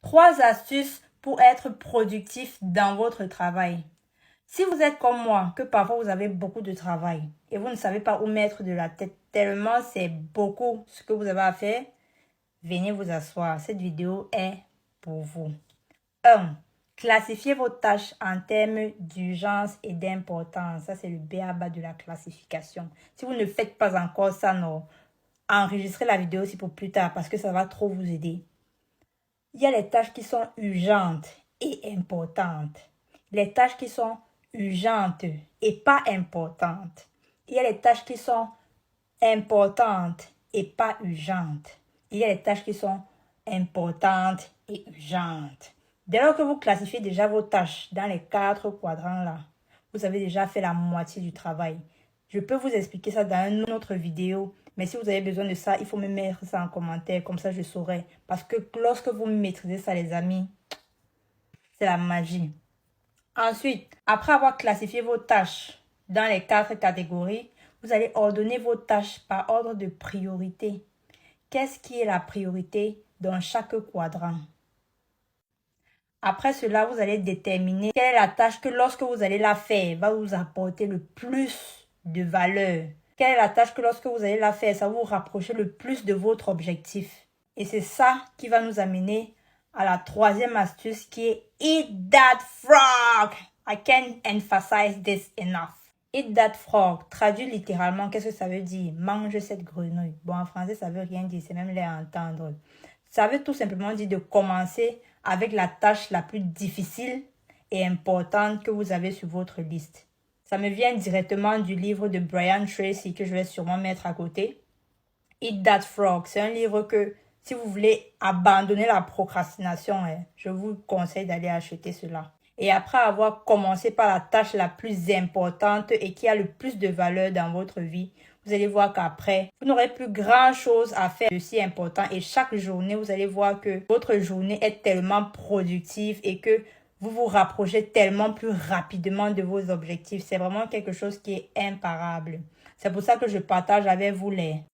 3 astuces pour être productif dans votre travail. Si vous êtes comme moi, que parfois vous avez beaucoup de travail et vous ne savez pas où mettre de la tête, tellement c'est beaucoup ce que vous avez à faire, venez vous asseoir. Cette vidéo est pour vous. 1. Classifiez vos tâches en termes d'urgence et d'importance. Ça, c'est le b.a.-ba de la classification. Si vous ne faites pas encore ça, non, enregistrez la vidéo aussi pour plus tard parce que ça va trop vous aider. Il y a les tâches qui sont urgentes et importantes. Les tâches qui sont urgentes et pas importantes. Il y a les tâches qui sont importantes et pas urgentes. Il y a les tâches qui sont importantes et urgentes. Dès lors que vous classifiez déjà vos tâches dans les 4 quadrants là, vous avez déjà fait la moitié du travail. Je peux vous expliquer ça dans une autre vidéo, mais si vous avez besoin de ça, il faut me mettre ça en commentaire, comme ça je saurai. Parce que lorsque vous maîtrisez ça, les amis, c'est la magie. Ensuite, après avoir classifié vos tâches dans les 4 catégories, vous allez ordonner vos tâches par ordre de priorité. Qu'est-ce qui est la priorité dans chaque quadrant? Après cela, vous allez déterminer quelle est la tâche que lorsque vous allez la faire, va vous apporter le plus de valeur. Quelle est la tâche que lorsque vous allez la faire, ça va vous rapprocher le plus de votre objectif. Et c'est ça qui va nous amener à la 3e astuce qui est Eat that frog. I can't emphasize this enough. Eat that frog, traduit littéralement, qu'est-ce que ça veut dire? Mange cette grenouille. Bon, en français, ça veut rien dire, c'est même les entendre. Ça veut tout simplement dire de commencer avec la tâche la plus difficile et importante que vous avez sur votre liste. Ça me vient directement du livre de Brian Tracy que je vais sûrement mettre à côté. Eat That Frog, c'est un livre que si vous voulez abandonner la procrastination, je vous conseille d'aller acheter cela. Et après avoir commencé par la tâche la plus importante et qui a le plus de valeur dans votre vie, vous allez voir qu'après, vous n'aurez plus grand-chose à faire de si important. Et chaque journée, vous allez voir que votre journée est tellement productive et que vous vous rapprochez tellement plus rapidement de vos objectifs. C'est vraiment quelque chose qui est imparable. C'est pour ça que je partage avec vous les